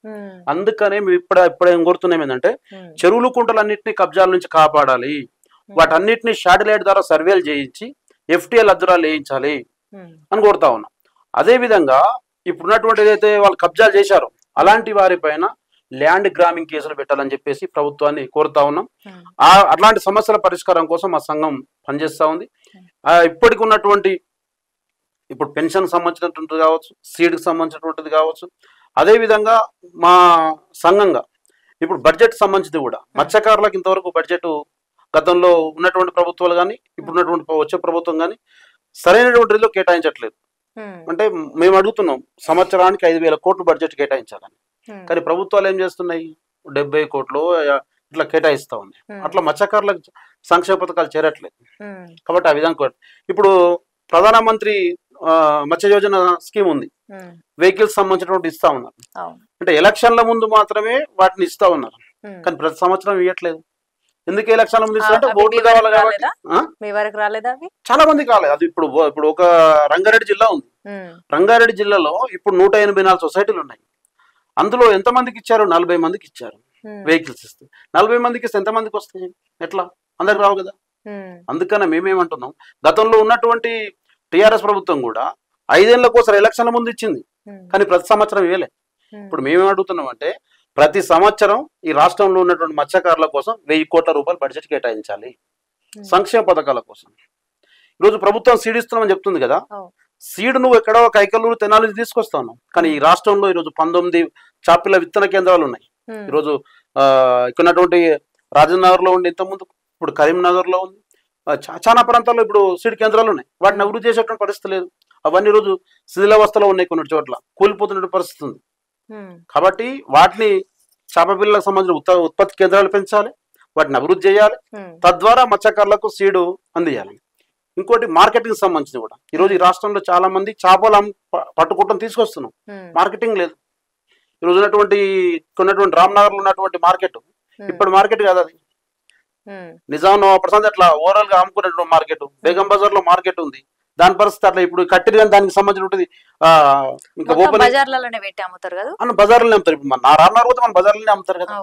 అందుకనే మేము ఇప్పుడేం కోరుతున్నాం ఏంటంటే చెరువులు కుంటలన్నింటినీ కబ్జాల నుంచి కాపాడాలి. వాటన్నిటిని శాటిలైట్ ద్వారా సర్వేలు చేయించి FTL అద్దురాలు వేయించాలి అని కోరుతా ఉన్నాం. అదే విధంగా ఇప్పుడున్నటువంటి ఏదైతే వాళ్ళు కబ్జాలు చేశారో అలాంటి వారి పైన ల్యాండ్ గ్రామింగ్ కేసులు పెట్టాలని చెప్పేసి ప్రభుత్వాన్ని కోరుతా ఉన్నాం. అట్లాంటి సమస్యల పరిష్కారం కోసం మా సంఘం పనిచేస్తా ఉంది. ఇప్పటికి ఉన్నటువంటి ఇప్పుడు పెన్షన్ సంబంధించినటువంటిది కావచ్చు, సీడ్కి సంబంధించినటువంటిది కావచ్చు, అదే విధంగా మా సంఘంగా ఇప్పుడు బడ్జెట్ సంబంధించింది కూడా మత్స్యకారులకు ఇంతవరకు బడ్జెట్ గతంలో ఉన్నటువంటి ప్రభుత్వాలు కానీ ఇప్పుడున్నటువంటి వచ్చే ప్రభుత్వం కానీ సరైనటువంటి రీతిలో కేటాయించట్లేదు. అంటే మేము అడుగుతున్నాం సంవత్సరానికి 5,000 కోట్లు బడ్జెట్ కేటాయించాలని. కానీ ప్రభుత్వాలు ఏం చేస్తున్నాయి, 70 కోట్లు ఇట్లా కేటాయిస్తా ఉన్నాయి. అట్లా మత్స్యకారులకు సంక్షేమ పథకాలు చేరట్లేదు. కాబట్టి ఆ విధంగా ఇప్పుడు ప్రధానమంత్రి మత్స్య యోజన స్కీమ్ ఉంది, వెహికల్స్ సంబంధించినటువంటి ఇస్తా ఉన్నారు. అంటే ఎలక్షన్ల ముందు మాత్రమే వాటిని ఇస్తా ఉన్నారు, కానీ ప్రతి సంవత్సరం ఇవ్వట్లేదు. ఎందుకు ఎలక్షన్ల ముందు ఇస్తా అంటే ఓట్లు కావాలి కాబట్టి. చాలా మందికి రాలేదు. అది ఇప్పుడు ఒక రంగారెడ్డి జిల్లా ఉంది, రంగారెడ్డి జిల్లాలో ఇప్పుడు 184 సొసైటీలు ఉన్నాయి. అందులో ఎంతమందికి ఇచ్చారు? 40 మందికి ఇచ్చారు. వెహికల్స్ ఇస్తే 40 మందికి ఇస్తే ఎంతమందికి వస్తాయి? ఎట్లా? అందరికి రావు కదా. అందుకనే మేమేమంటున్నాం, గతంలో ఉన్నటువంటి టిఆర్ఎస్ ప్రభుత్వం కూడా 5 ఏళ్లకోసారి ఎలక్షన్ల ముందు ఇచ్చింది, కానీ ప్రతి సంవత్సరం ఇవ్వలే. ఇప్పుడు మేమేమడుగుతున్నాం అంటే ప్రతి సంవత్సరం ఈ రాష్ట్రంలో ఉన్నటువంటి మత్స్యకారుల కోసం 1000 కోట్ల రూపాయలు బడ్జెట్ కేటాయించాలి సంక్షేమ పథకాల కోసం. ఈరోజు ప్రభుత్వం సీడ్ ఇస్తున్నామని చెప్తుంది కదా, సీడ్ నువ్వు ఎక్కడో కైకలూరు తెనాలి తీసుకొస్తాను. కానీ ఈ రాష్ట్రంలో ఈరోజు 19 చాపిల విత్తన కేంద్రాలు ఉన్నాయి. ఈరోజు ఇక్కడ రాజనగర్ లో ఉండి ఇంతకుముందు ఇప్పుడు కరీంనగర్ లో ఉంది, చాలా ప్రాంతాల్లో ఇప్పుడు సీడ్ కేంద్రాలు ఉన్నాయి. వాటిని అభివృద్ధి చేసేటువంటి పరిస్థితి లేదు. అవన్నీ రోజు శిథిలావస్థలో ఉన్నాయి, కొన్ని చోట్ల కూలిపోతున్న పరిస్థితి ఉంది. కాబట్టి వాటిని చేప పిల్లలకు సంబంధించిన ఉత్పత్తి కేంద్రాలు పెంచాలి, వాటిని అభివృద్ధి చేయాలి, తద్వారా మత్స్యకారులకు సీడు అందియాలి. ఇంకోటి మార్కెటింగ్ సంబంధించి కూడా ఈరోజు ఈ రాష్ట్రంలో చాలా మంది చేపలు పట్టుకుంటాం తీసుకొస్తున్నాం, మార్కెటింగ్ లేదు. ఈరోజు ఉన్నటువంటి రామ్నగర్ లో ఉన్నటువంటి మార్కెట్ ఇప్పుడు మార్కెట్ కాదు, అది నిజాం ప్రశాంత్ అట్లా ఓవరాల్ గా అమ్ముకున్నటువంటి మార్కెట్. బేగం బజార్ లో మార్కెట్ ఉంది, దాని పరిస్థితి అట్లా ఇప్పుడు కట్టిన కానీ దానికి సంబంధించి ఉంటుంది. ఇంకా ఓపెన్ బజార్లలోనే పెట్టి అమ్ముతారు కదా, అన్న బజార్లోనే అమ్ముతారు. ఇప్పుడు మన రామనగర్ పోతే మన బజార్లోనే అమ్ముతారు కదా.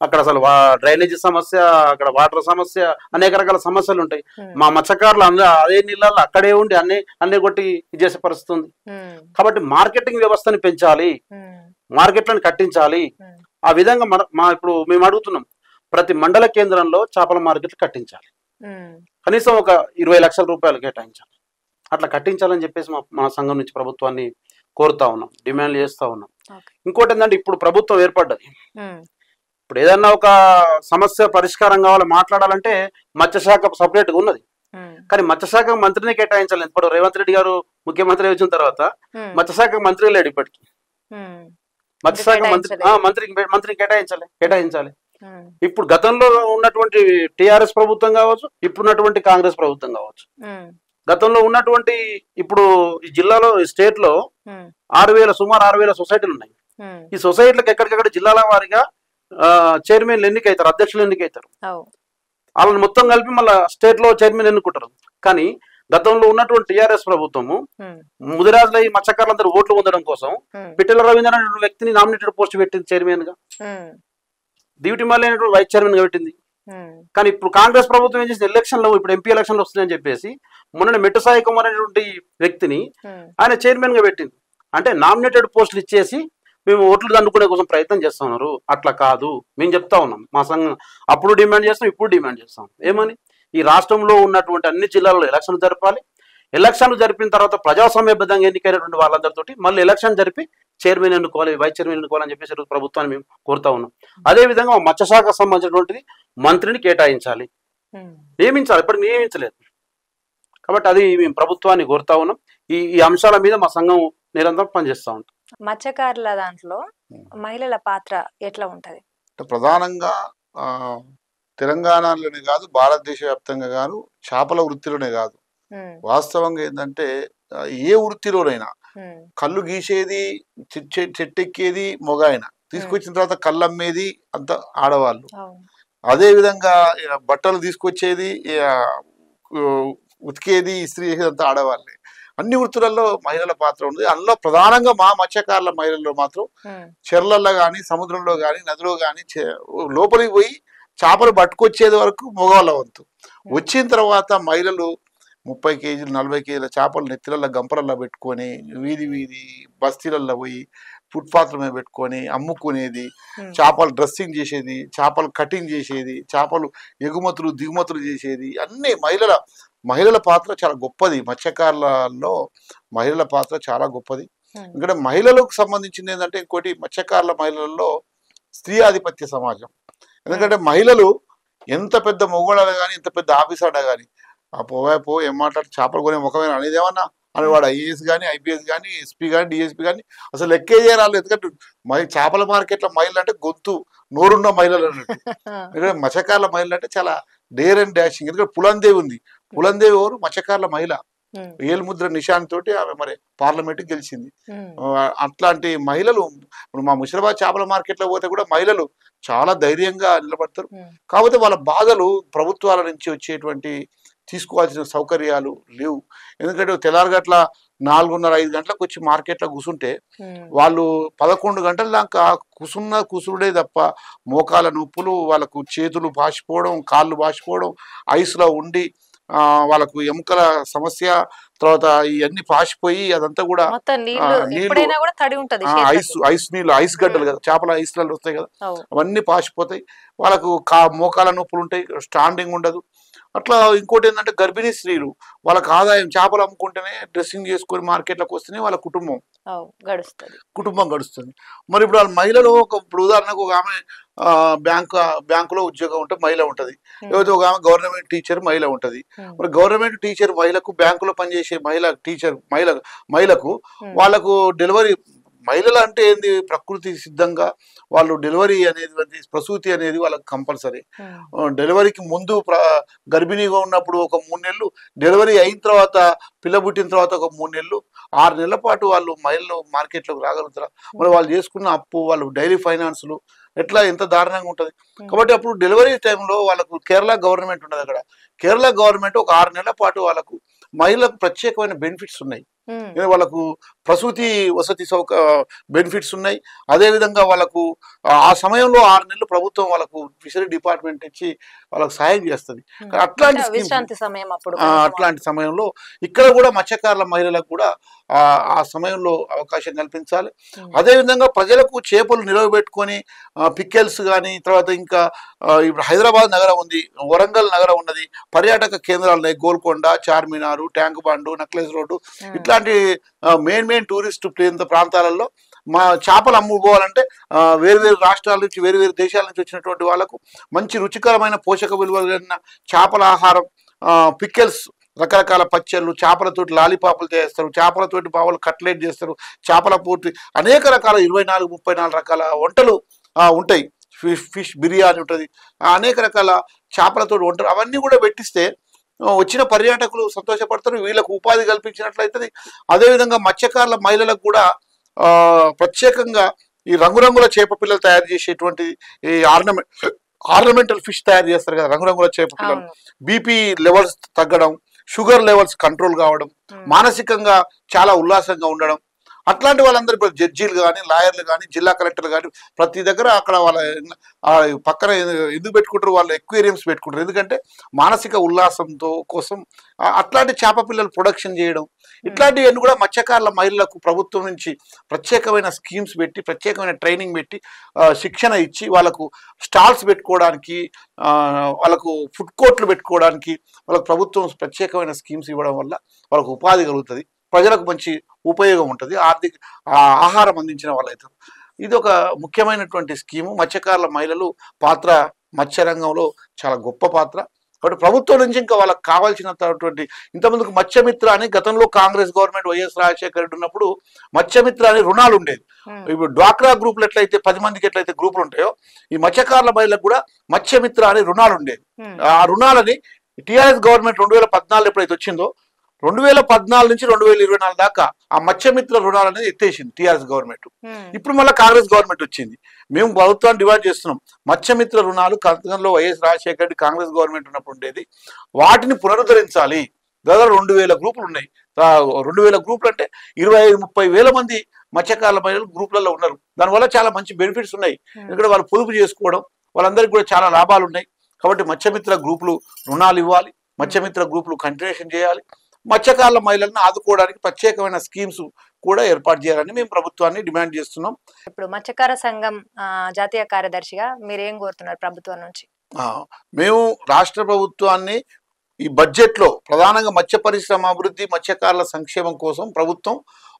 అక్కడ అసలు డ్రైనేజీ సమస్య, అక్కడ వాటర్ సమస్య, అనేక రకాల సమస్యలు ఉంటాయి. మా మత్స్యకారులు అదే నీళ్ళల్లో అక్కడే ఉండి అన్ని కొట్టి ఇది చేసే పరిస్థితి ఉంది. కాబట్టి మార్కెటింగ్ వ్యవస్థని పెంచాలి, మార్కెట్లను కట్టించాలి. ఆ విధంగా ఇప్పుడు మేము అడుగుతున్నాం, ప్రతి మండల కేంద్రంలో చేపల మార్కెట్లు కట్టించాలి, కనీసం ఒక 20 లక్షల రూపాయలు కేటాయించాలి. అట్లా కట్టించాలని చెప్పేసి మా సంఘం నుంచి ప్రభుత్వాన్ని కోరుతా ఉన్నాం, డిమాండ్ చేస్తా ఉన్నాం. ఇంకోటి ఏంటంటే, ఇప్పుడు ప్రభుత్వం ఏర్పడ్డది. ఇప్పుడు ఏదన్నా ఒక సమస్య పరిష్కారం కావాలి మాట్లాడాలంటే మత్స్యశాఖ సపరేట్ గా ఉన్నది, కానీ మత్స్యశాఖ మంత్రిని కేటాయించాలి. ఇప్పుడు రేవంత్ రెడ్డి గారు ముఖ్యమంత్రి వచ్చిన తర్వాత మత్స్యశాఖ మంత్రి లేడు ఇప్పటికి. మత్స్యశాఖ మంత్రిని కేటాయించాలి. ఇప్పుడు గతంలో ఉన్నటువంటి టిఆర్ఎస్ ప్రభుత్వం కావచ్చు, ఇప్పుడున్నటువంటి కాంగ్రెస్ ప్రభుత్వం కావచ్చు, గతంలో ఉన్నటువంటి ఇప్పుడు ఈ జిల్లాలో స్టేట్ లో సుమారు 6,000 సొసైటీలు ఉన్నాయి. ఈ సొసైటీలకు ఎక్కడికక్కడ జిల్లాల వారిగా చైర్మన్లు ఎన్నికైతారు, అధ్యక్షులు ఎన్నికైతారు. వాళ్ళని మొత్తం కలిపి మళ్ళీ స్టేట్ లో చైర్మన్ ఎన్నుకుంటారు. కానీ గతంలో ఉన్నటువంటి టిఆర్ఎస్ ప్రభుత్వము ముదిరాజుల ఈ మత్స్యకారులందరూ ఓట్లు పొందడం కోసం పిట్టల రవీంద్ర అనే వ్యక్తిని నామినేటెడ్ పోస్ట్ పెట్టింది చైర్మన్ గా, దివిటిమల్లి అనేటువంటి వైస్ చైర్మన్ గా పెట్టింది. కానీ ఇప్పుడు కాంగ్రెస్ ప్రభుత్వం ఏం చేసింది, ఎలక్షన్ లో ఇప్పుడు ఎంపీ ఎలక్షన్లు వస్తున్నాయని చెప్పేసి మొన్న మెట్టు సాయి కుమార్ అనేటువంటి వ్యక్తిని ఆయన చైర్మన్ గా పెట్టింది. అంటే నామినేటెడ్ పోస్టులు ఇచ్చేసి మేము ఓట్లు దండుకునే కోసం ప్రయత్నం చేస్తా ఉన్నారు. అట్లా కాదు, మేము చెప్తా ఉన్నాం. మా సంఘం అప్పుడు డిమాండ్ చేస్తాం, ఇప్పుడు డిమాండ్ చేస్తాం. ఏమని, ఈ రాష్ట్రంలో ఉన్నటువంటి అన్ని జిల్లాల్లో ఎలక్షన్లు జరపాలి. ఎలక్షన్లు జరిపిన తర్వాత ప్రజాస్వామ్యబద్ధంగా ఎన్నికైనటువంటి వాళ్ళందరితోటి మళ్ళీ ఎలక్షన్ జరిపి చైర్మన్ ఎన్నుకోవాలి, వైస్ చైర్మన్ ఎన్నుకోవాలని చెప్పేసి ప్రభుత్వాన్ని మేము కోరుతా ఉన్నాం. అదేవిధంగా మత్స్యశాఖకు సంబంధించినటువంటిది మంత్రిని కేటాయించాలి, నియమించాలి. ఇప్పటికి నియమించలేదు. కాబట్టి అది మేము ప్రభుత్వాన్ని కోరుతా ఉన్నాం. ఈ అంశాల మీద మా సంఘం నిరంతరం పనిచేస్తూ ఉంటాం. మత్స్యకారుల దాంట్లో మహిళల పాత్ర ఎట్లా ఉంటది? ప్రధానంగా తెలంగాణలోనే కాదు, భారతదేశ వ్యాప్తంగా కాదు, చేపల వృత్తిలోనే కాదు, వాస్తవంగా ఏంటంటే ఏ వృత్తిలోనైనా కళ్ళు గీసేది చెట్టెక్కేది మొగాయన, తీసుకొచ్చిన తర్వాత కళ్ళు అమ్మేది అంత ఆడవాళ్ళు. అదే విధంగా బట్టలు తీసుకొచ్చేది, ఉతికేది, ఇస్త్రీ చేసేది అంతా ఆడవాళ్ళే. అన్ని వృత్తులలో మహిళల పాత్ర ఉంది. అందులో ప్రధానంగా మా మత్స్యకారుల మహిళల్లో మాత్రం చెర్లల్లో కానీ, సముద్రంలో కానీ, నదిలో కానీ లోపలికి పోయి చేపలు పట్టుకొచ్చేది వరకు మగవాళ్ళ వంతు. వచ్చిన తర్వాత మహిళలు 30 కేజీలు 40 కేజీల చేపలు నెత్తిలల్లో గంపలల్లో పెట్టుకొని వీధి బస్తీలల్లో పోయి ఫుట్పాత్ల మీద పెట్టుకొని అమ్ముకునేది, చేపలు డ్రెస్సింగ్ చేసేది, చేపలు కటింగ్ చేసేది, చేపలు ఎగుమతులు దిగుమతులు చేసేది. అన్ని మహిళల పాత్ర చాలా గొప్పది. మత్స్యకారులలో మహిళల పాత్ర చాలా గొప్పది. ఎందుకంటే మహిళలకు సంబంధించింది ఏంటంటే, ఇంకోటి మత్స్యకారుల మహిళల్లో స్త్రీ ఆధిపత్య సమాజం. ఎందుకంటే మహిళలు ఎంత పెద్ద మొగోళ్ళ కానీ, ఎంత పెద్ద ఆఫీసర్ కానీ, పో ఏం మాట్లాడి చేపలు కొనే ముఖమైన అనేది ఏమన్నా అనేవాడు. ఐఏఎస్ కానీ, ఐపీఎస్ కానీ, ఎస్పీ కానీ, డిఎస్పీ కానీ అసలు లెక్కే చేయరాలు. ఎందుకంటే చేపల మార్కెట్లో మహిళలు అంటే గొంతు నోరున్న మహిళలు అన్నట్టు. ఎందుకంటే మత్స్యకారుల మహిళలు అంటే చాలా డేర్ అండ్ డాషింగ్. ఎందుకంటే పులందేవి ఉంది, పులందేవి ఎవరు మత్స్యకారుల మహిళ. ఏలుముద్ర నిశాన్ తోటి ఆమె మరి పార్లమెంట్ గెలిచింది. అట్లాంటి మహిళలు మా ముషిరాబాద్ చేపల మార్కెట్ లో పోతే కూడా మహిళలు చాలా ధైర్యంగా నిలబడతారు. కాకపోతే వాళ్ళ బాధలు ప్రభుత్వాల నుంచి వచ్చేటువంటి తీసుకోవాల్సిన సౌకర్యాలు లేవు. ఎందుకంటే తెల్లారగట్ల 4:30-5 గంటలకు వచ్చి మార్కెట్లో కూర్చుంటే వాళ్ళు 11 గంటల దాకా కుసురుడే తప్ప మోకాల నొప్పులు, వాళ్ళకు చేతులు బాసిపోవడం, కాళ్ళు బాసిపోవడం, ఐస్లో ఉండి వాళ్ళకు ఎముకల సమస్య, తర్వాత ఇవన్నీ పాసిపోయి అదంతా కూడా ఐస్ నీళ్ళు, ఐస్ గడ్డలు కదా, చేపల ఐస్లలో వస్తాయి కదా, అవన్నీ పాసిపోతాయి. వాళ్ళకు మోకాల నొప్పులు ఉంటాయి, స్టాండింగ్ ఉండదు. అట్లా ఇంకోటి ఏంటంటే గర్భిణీ స్త్రీలు వాళ్ళకి ఆదాయం చేపలు అమ్ముకుంటేనే, డ్రెస్సింగ్ చేసుకొని మార్కెట్లకు వస్తేనే వాళ్ళ కుటుంబం గడుస్తుంది. మరి ఇప్పుడు వాళ్ళ మహిళలు ఇప్పుడు ఉదాహరణకు ఒక ఆమె బ్యాంకులో ఉద్యోగం ఉంటే మహిళ ఉంటది, లేకపోతే ఒక ఆమె గవర్నమెంట్ టీచర్ మహిళ ఉంటది. మరి గవర్నమెంట్ టీచర్ మహిళకు, బ్యాంకులో పనిచేసే మహిళకు వాళ్ళకు డెలివరీ, మహిళలు అంటే ఏంది, ప్రకృతి సిద్ధంగా వాళ్ళు డెలివరీ అనేది, ప్రసూతి అనేది వాళ్ళకి కంపల్సరీ. డెలివరీకి ముందు గర్భిణీగా ఉన్నప్పుడు ఒక 3 నెలలు, డెలివరీ అయిన తర్వాత పిల్ల పుట్టిన తర్వాత ఒక 3 నెలలు, 6 నెలల పాటు వాళ్ళు మహిళలు మార్కెట్లోకి రాగలుగుతారా? మరి వాళ్ళు చేసుకున్న అప్పు, వాళ్ళు డైలీ ఫైనాన్స్లు ఎట్లా, ఎంత దారుణంగా ఉంటుంది. కాబట్టి అప్పుడు డెలివరీ టైంలో వాళ్ళకు కేరళ గవర్నమెంట్ ఉండదు. అక్కడ కేరళ గవర్నమెంట్ ఒక 6 నెలల పాటు వాళ్ళకు మహిళలకు ప్రత్యేకమైన బెనిఫిట్స్ ఉన్నాయి. వాళ్ళకు ప్రసూతి వసతి బెనిఫిట్స్ ఉన్నాయి. అదేవిధంగా వాళ్ళకు ఆ సమయంలో 6 నెలలు ప్రభుత్వం వాళ్ళకు ఫిషరీ డిపార్ట్మెంట్ ఇచ్చి వాళ్ళకు సాయం చేస్తుంది. అట్లాంటి సమయంలో ఇక్కడ కూడా మత్స్యకారుల మహిళలకు కూడా ఆ సమయంలో అవకాశం కల్పించాలి. అదేవిధంగా ప్రజలకు చేపలు నిలవబెట్టుకొని పిక్కెల్స్ కానీ, తర్వాత ఇంకా ఇప్పుడు హైదరాబాద్ నగరం ఉంది, వరంగల్ నగరం ఉన్నది, పర్యాటక కేంద్రాలు ఉన్నాయి, Golconda, Charminar, tank bund, necklace road, ఇట్లాంటి మెయిన్ టూరిస్ట్ ప్రాంతాలలో మా చేపలు అమ్ముకోవాలంటే వేరు రాష్ట్రాల నుంచి వేరు దేశాల నుంచి వచ్చినటువంటి వాళ్ళకు మంచి రుచికరమైన పోషక విలువలు కలిగిన చేపల ఆహారం, పిక్కెల్స్, రకరకాల పచ్చళ్ళు, చేపలతోటి లాలీపాపులు చేస్తారు, చేపలతోటి పావులు కట్లెట్ చేస్తారు, చేపల పూర్తి అనేక రకాల 24-34 రకాల వంటలు ఉంటాయి. ఫిష్ బిర్యానీ ఉంటుంది, అనేక రకాల చేపలతోటి వంటలు అవన్నీ కూడా పెట్టిస్తే వచ్చిన పర్యాటకులు సంతోషపడతారు, వీళ్ళకు ఉపాధి కల్పించినట్లయితుంది. అదేవిధంగా మత్స్యకారుల మహిళలకు కూడా ప్రత్యేకంగా ఈ రంగురంగుల చేప పిల్లలు తయారు చేసేటువంటి ఈ ఆర్నమెంటల్ ఫిష్ తయారు చేస్తారు కదా, రంగురంగుల చేప పిల్లలు, బీపీ లెవెల్స్ తగ్గడం, షుగర్ లెవెల్స్ కంట్రోల్ కావడం, మానసికంగా చాలా ఉల్లాసంగా ఉండడం, అట్లాంటి వాళ్ళందరూ ఇప్పుడు జడ్జీలు కానీ, లాయర్లు కానీ, జిల్లా కలెక్టర్లు కానీ ప్రతి దగ్గర అక్కడ వాళ్ళ పక్కన ఎందుకు పెట్టుకుంటారు, వాళ్ళు ఎక్వేరియంస్ పెట్టుకుంటారు. ఎందుకంటే మానసిక ఉల్లాసంతో కోసం అట్లాంటి చేప పిల్లలు ప్రొడక్షన్ చేయడం, ఇట్లాంటివన్నీ కూడా మత్స్యకారుల మహిళలకు ప్రభుత్వం నుంచి ప్రత్యేకమైన స్కీమ్స్ పెట్టి, ప్రత్యేకమైన ట్రైనింగ్ పెట్టి, శిక్షణ ఇచ్చి, వాళ్ళకు స్టాల్స్ పెట్టుకోవడానికి, వాళ్ళకు ఫుడ్ కోర్ట్లు పెట్టుకోవడానికి వాళ్ళకు ప్రభుత్వం ప్రత్యేకమైన స్కీమ్స్ ఇవ్వడం వల్ల వాళ్ళకు ఉపాధి కలుగుతుంది, ప్రజలకు మంచి ఉపయోగం ఉంటుంది, ఆహారం అందించిన వాళ్ళు అవుతారు. ఇది ఒక ముఖ్యమైనటువంటి స్కీము. మత్స్యకారుల మహిళలు పాత్ర మత్స్యరంగంలో చాలా గొప్ప పాత్ర. కాబట్టి ప్రభుత్వం నుంచి ఇంకా వాళ్ళకి కావాల్సినటువంటి ఇంతమందికి మత్స్యమిత్ర అని గతంలో కాంగ్రెస్ గవర్నమెంట్ వైఎస్ రాజశేఖర రెడ్డి ఉన్నప్పుడు మత్స్యమిత్ర అని రుణాలు ఉండేది. ఇప్పుడు డ్వాక్రా గ్రూపులు ఎట్లయితే 10 మందికి ఎట్లయితే గ్రూపులు ఉంటాయో, ఈ మత్స్యకారుల మహిళలకు కూడా మత్స్యమిత్ర అని రుణాలు ఉండేది. ఆ రుణాలని టీఆర్ఎస్ గవర్నమెంట్ 2014 ఎప్పుడైతే వచ్చిందో 2014 నుంచి 2024 దాకా ఆ మత్స్యమిత్ర రుణాలు అనేది ఎత్తేసింది టీఆర్ఎస్ గవర్నమెంట్. ఇప్పుడు మళ్ళీ కాంగ్రెస్ గవర్నమెంట్ వచ్చింది. మేము ప్రభుత్వాన్ని డిమాండ్ చేస్తున్నాం, మత్స్యమిత్ర రుణాలు గతంలో వైఎస్ రాజశేఖర రెడ్డి కాంగ్రెస్ గవర్నమెంట్ ఉన్నప్పుడు ఉండేది, వాటిని పునరుద్ధరించాలి. దాదాపు 2000 గ్రూపులు ఉన్నాయి. 2000 గ్రూపులు అంటే 25-30 వేల మంది మత్స్యకారుల మహిళలు గ్రూపులలో ఉన్నారు. దానివల్ల చాలా మంచి బెనిఫిట్స్ ఉన్నాయి. ఎందుకంటే వాళ్ళు పొదుపు చేసుకోవడం, వాళ్ళందరికీ కూడా చాలా లాభాలు ఉన్నాయి. కాబట్టి మత్స్యమిత్ర గ్రూపులు రుణాలు ఇవ్వాలి, మత్స్యమిత్ర గ్రూపులు కంటిన్యూషన్ చేయాలి, మత్స్యకారుల మహిళలను ఆదుకోవడానికి ప్రత్యేకమైన స్కీమ్స్ కూడా ఏర్పాటు చేయాలని మేము ప్రభుత్వాన్ని డిమాండ్ చేస్తున్నాం. ఇప్పుడు మత్స్యకార సంఘం జాతీయ కార్యదర్శిగా మీరేం కోరుతున్నారు ప్రభుత్వం నుంచి? మేము రాష్ట్ర ప్రభుత్వాన్ని ఈ బడ్జెట్లో ప్రధానంగా మత్స్య పరిశ్రమ అభివృద్ధి, మత్స్యకారుల సంక్షేమం కోసం ప్రభుత్వం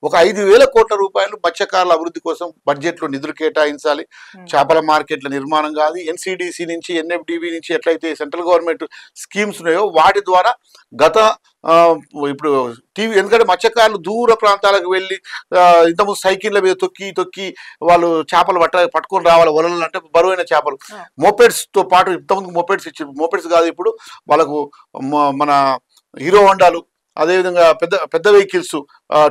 ఒక 5,000 కోట్ల రూపాయలు మత్స్యకారుల అభివృద్ధి కోసం బడ్జెట్లో నిధులు కేటాయించాలి. చేపల మార్కెట్ల నిర్మాణం కాదు, ఎన్సిడిసి నుంచి, ఎన్ఎఫ్డిబి నుంచి ఎట్లయితే సెంట్రల్ గవర్నమెంట్ స్కీమ్స్ ఉన్నాయో వాటి ద్వారా ఇప్పుడు ఎందుకంటే మత్స్యకారులు దూర ప్రాంతాలకు వెళ్ళి ఇంతకుముందు సైకిళ్ళ మీద తొక్కి వాళ్ళు చేపలు పట్టుకొని రావాలి, వలలు అంటే బరువైన చేపలు. మోపెడ్స్తో పాటు ఇంతకుముందు మోపెడ్స్ ఇచ్చి, మోపెడ్స్ కాదు ఇప్పుడు వాళ్ళకు మన హీరో హోండాలు, అదేవిధంగా పెద్ద వెహికల్స్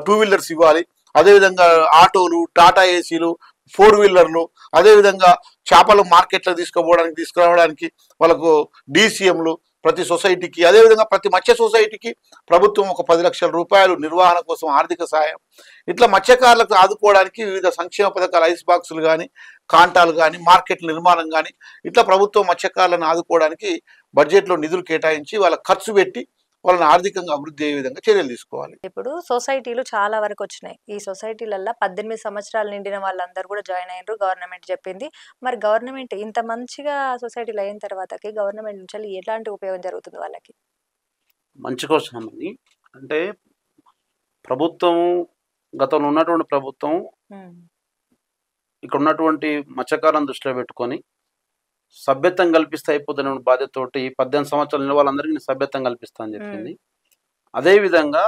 2 వీలర్స్ ఇవ్వాలి. అదేవిధంగా ఆటోలు, టాటా ఏసీలు, 4 వీలర్లు, అదేవిధంగా చేపలు మార్కెట్లో తీసుకురావడానికి వాళ్ళకు డీసీఎంలు ప్రతి సొసైటీకి, అదేవిధంగా ప్రతి మత్స్య సొసైటీకి ప్రభుత్వం ఒక 10 లక్షల రూపాయలు నిర్వహణ కోసం ఆర్థిక సాయం. ఇట్లా మత్స్యకారులకు ఆదుకోవడానికి వివిధ సంక్షేమ పథకాలు, ఐస్ బాక్సులు కానీ, కాంటాలు కానీ, మార్కెట్ల నిర్మాణం కానీ, ఇట్లా ప్రభుత్వం మత్స్యకారులను ఆదుకోవడానికి బడ్జెట్లో నిధులు కేటాయించి వాళ్ళ ఖర్చు పెట్టి వాళ్ళని ఆర్థికంగా అభివృద్ధి అయ్యే విధంగా చర్యలు తీసుకోవాలి. ఇప్పుడు సొసైటీలు చాలా వరకు వచ్చినాయి. ఈ సొసైటీలలో 18 సంవత్సరాలు నిండిన వాళ్ళందరూ కూడా జాయిన్ అయ్యారు, గవర్నమెంట్ చెప్పింది. మరి గవర్నమెంట్ ఇంత మంచిగా సొసైటీలు అయిన తర్వాతకి గవర్నమెంట్ నుంచి ఎలాంటి ఉపయోగం జరుగుతుంది వాళ్ళకి? మంచి క్వశ్చన్ అన్నది. అంటే ప్రభుత్వం గతంలో ఉన్నటువంటి ప్రభుత్వం ఇక్కడ ఉన్నటువంటి మత్స్యకారులను దృష్టిలో పెట్టుకొని సభ్యత్వం కల్పిస్తే అయిపోతున్న బాధ్యతతోటి 18 సంవత్సరాల వాళ్ళందరికీ సభ్యత్వం కల్పిస్తా అని చెప్పింది. అదేవిధంగా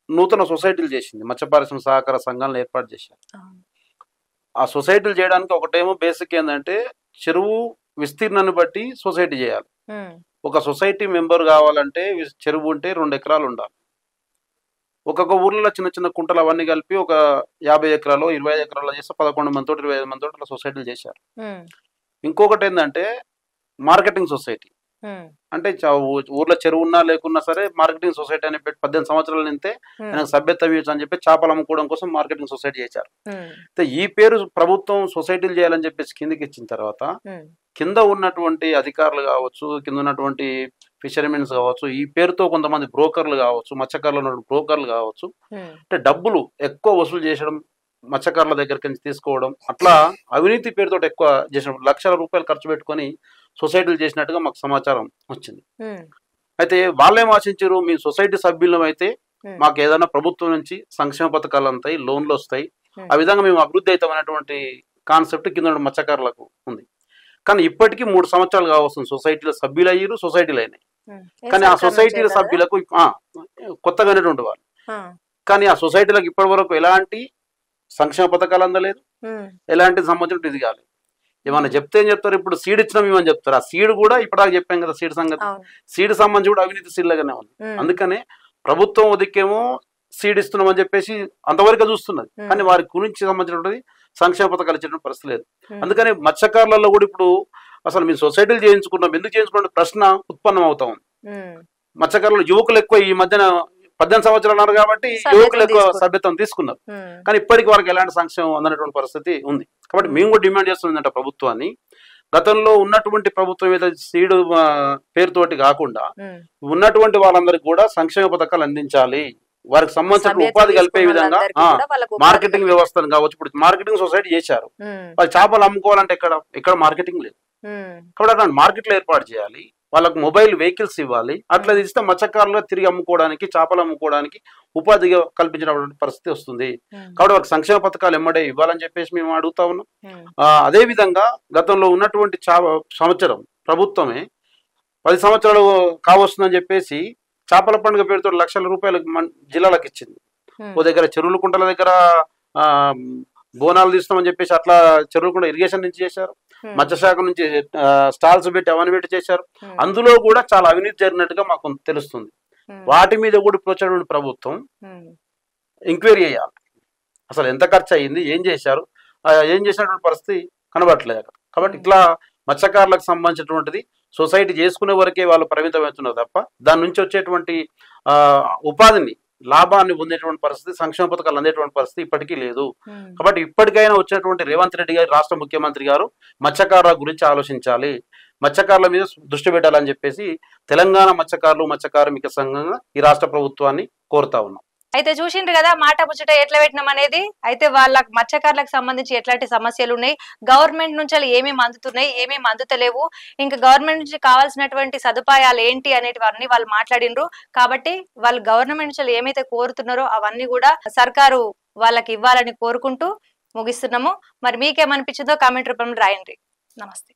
నూతన సొసైటీలు చేసింది, మత్స్య పరిశ్రమ సహకార సంఘాలను ఏర్పాటు చేశారు. ఆ సొసైటీలు చేయడానికి ఒకటేమో బేసిక్ ఏంటంటే చెరువు విస్తీర్ణాన్ని బట్టి సొసైటీ చేయాలి. ఒక సొసైటీ మెంబర్ కావాలంటే చెరువు ఉంటే 2 ఎకరాలు ఉండాలి. ఒక్కొక్క ఊర్లో చిన్న చిన్న కుంటలు అవన్నీ కలిపి ఒక 50 ఎకరాలు 25 ఎకరాలు చేస్తే 11 మందితో 25 మందితో సొసైటీలు చేశారు. ఇంకొకటి ఏంటంటే మార్కెటింగ్ సొసైటీ. అంటే ఊర్లో చెరువు ఉన్నా లేకున్నా సరే మార్కెటింగ్ సొసైటీ అని పెట్టి 18 సంవత్సరాల నింతే ఆయనకు సభ్యత్వం ఇవ్వచ్చు అని చెప్పి చేపలు అమ్ముకోవడం కోసం మార్కెటింగ్ సొసైటీ చేశారు. అయితే ఈ పేరు ప్రభుత్వం సొసైటీలు చేయాలని చెప్పేసి కిందకి ఇచ్చిన తర్వాత కింద ఉన్నటువంటి అధికారులు కావచ్చు, కింద ఉన్నటువంటి ఫిషర్మెన్స్ కావచ్చు, ఈ పేరుతో కొంతమంది బ్రోకర్లు కావచ్చు, మత్స్యకారులు ఉన్న బ్రోకర్లు కావచ్చు, అంటే డబ్బులు ఎక్కువ వసూలు చేసడం, మత్స్యకారుల దగ్గరికి నుంచి తీసుకోవడం, అట్లా అవినీతి పేరుతో ఎక్కువ చేసిన లక్షల రూపాయలు ఖర్చు పెట్టుకొని సొసైటీలు చేసినట్టుగా మాకు సమాచారం వచ్చింది. అయితే వాళ్ళేం ఆశించారు, మీ సొసైటీ సభ్యులం అయితే మాకు ఏదైనా ప్రభుత్వం నుంచి సంక్షేమ పథకాలు అంతాయి, లోన్లు వస్తాయి, ఆ విధంగా మేము అభివృద్ధి అవుతాం అనేటువంటి కాన్సెప్ట్ కింద మత్స్యకారులకు ఉంది. కానీ ఇప్పటికీ 3 సంవత్సరాలు కావస్తుంది సొసైటీలో సభ్యులు అయ్యారు, సొసైటీలు అయినాయి. కానీ ఆ సొసైటీల సభ్యులకు కొత్తగా అనేటువంటి వాళ్ళు, కానీ ఆ సొసైటీలకు ఇప్పటి వరకు ఎలాంటి సంక్షేమ పథకాలు అందలేదు, ఎలాంటి సంబంధించిన ఇది కాలేదు. ఏమన్నా చెప్తే ఏం చెప్తారు, ఇప్పుడు సీడ్ ఇచ్చినాం ఇవని చెప్తారు. ఆ సీడ్ కూడా ఇప్పటిదాకా చెప్పాం కదా, సీడ్ సంగతి, సీడ్ సంబంధించి కూడా అవినీతి సీడ్లాగానే ఉంది. అందుకనే ప్రభుత్వం ఉదికేమో సీడ్ ఇస్తున్నాం అని చెప్పేసి అంతవరకు చూస్తున్నది, కానీ వారి గురించి సంబంధించినటువంటి సంక్షేమ పథకాలు ఇచ్చిన పరిస్థితి లేదు. అందుకని మత్స్యకారులలో కూడా ఇప్పుడు అసలు మీరు సొసైటీలు చేయించుకున్నాం, ఎందుకు చేయించుకున్న ప్రశ్న ఉత్పన్నం అవుతా ఉంది. మత్స్యకారులు యువకులు ఎక్కువ ఈ మధ్యన 18 సంవత్సరాలు ఉన్నారు కాబట్టి యువకులు ఎక్కువ సభ్యత్వం తీసుకున్నారు, కానీ ఇప్పటికి వారికి ఎలాంటి సంక్షేమం అందనటువంటి పరిస్థితి ఉంది. కాబట్టి మేము కూడా డిమాండ్ చేస్తుందంట ప్రభుత్వాన్ని, గతంలో ఉన్నటువంటి ప్రభుత్వం ఏదైతే సీడ్ పేరుతోటి కాకుండా ఉన్నటువంటి వాళ్ళందరికీ కూడా సంక్షేమ పథకాలు అందించాలి, వారికి సంబంధించిన ఉపాధి కలిపే విధంగా మార్కెటింగ్ వ్యవస్థను కావచ్చు. ఇప్పుడు మార్కెటింగ్ సొసైటీ చేశారు, వాళ్ళు చేపలు అమ్ముకోవాలంటే ఎక్కడ మార్కెటింగ్ లేదు, కాబట్టి అట్లాంటి మార్కెట్లు ఏర్పాటు చేయాలి, వాళ్ళకు మొబైల్ వెహికల్స్ ఇవ్వాలి. అట్లా ఇస్తే మత్స్యకారులు తిరిగి అమ్ముకోవడానికి, చేపలు అమ్ముకోవడానికి ఉపాధిగా కల్పించినటువంటి పరిస్థితి వస్తుంది. కాబట్టి వారికి సంక్షేమ పథకాలు ఎమ్మడే ఇవ్వాలని చెప్పేసి మేము అడుగుతా ఉన్నాం. అదే విధంగా గతంలో ఉన్నటువంటి సంవత్సరం ప్రభుత్వమే 10 సంవత్సరాలు కావస్తుందని చెప్పేసి చేపల పండుగ పేరుతో లక్షల రూపాయలు జిల్లాలకు ఇచ్చింది. ఓ దగ్గర చెరువుల కుంటల దగ్గర బోనాలు తీస్తామని చెప్పేసి అట్లా చెరువులు కూడా ఇరిగేషన్ నుంచి చేశారు, మత్స్యశాఖ నుంచి స్టాల్స్ పెట్టి అవన్నీ పెట్టి చేశారు. అందులో కూడా చాలా అవినీతి జరిగినట్టుగా మాకు తెలుస్తుంది. వాటి మీద కూడా ఇప్పుడు వచ్చేటువంటి ప్రభుత్వం ఎంక్వైరీ చేయాలి, అసలు ఎంత ఖర్చు అయ్యింది, ఏం చేశారు, ఏం చేసినటువంటి పరిస్థితి కనబడట్లేదు. కాబట్టి ఇట్లా మత్స్యకారులకు సంబంధించినటువంటిది సొసైటీ చేసుకునే వరకే వాళ్ళు పరిమితమవుతున్నారు తప్ప దాని నుంచి వచ్చేటువంటి ఉపాధిని, లాభాన్ని పొందేటువంటి పరిస్థితి, సంక్షేమ పథకాలు అందేటువంటి పరిస్థితి ఇప్పటికీ లేదు. కాబట్టి ఇప్పటికైనా వచ్చినటువంటి రేవంత్ రెడ్డి గారు, రాష్ట్ర ముఖ్యమంత్రి గారు మత్స్యకారుల గురించి ఆలోచించాలి, మత్స్యకారుల మీద దృష్టి పెట్టాలని చెప్పేసి తెలంగాణ మత్స్యకారులు, మత్స్య కార్మిక సంఘంగా ఈ రాష్ట్ర ప్రభుత్వాన్ని కోరుతా ఉన్నాం. అయితే చూసిండ్రు కదా మాట ముచ్చట ఎట్లా పెట్టినాం అనేది. అయితే వాళ్ళ మత్స్యకారులకు సంబంధించి ఎట్లాంటి సమస్యలు ఉన్నాయి, గవర్నమెంట్ నుంచి ఏమేమి అందుతున్నాయి, ఏమేమి అందుతలేవు, ఇంకా గవర్నమెంట్ నుంచి కావాల్సినటువంటి సదుపాయాలు ఏంటి అనేటివన్నీ వాళ్ళు మాట్లాడినరు. కాబట్టి వాళ్ళు గవర్నమెంట్ నుంచి ఏమైతే కోరుతున్నారో అవన్నీ కూడా సర్కారు వాళ్ళకి ఇవ్వాలని కోరుకుంటూ ముగిస్తున్నాము. మరి మీకేమనిపించిందో కామెంట్ రూపంలో రాయండి. నమస్తే.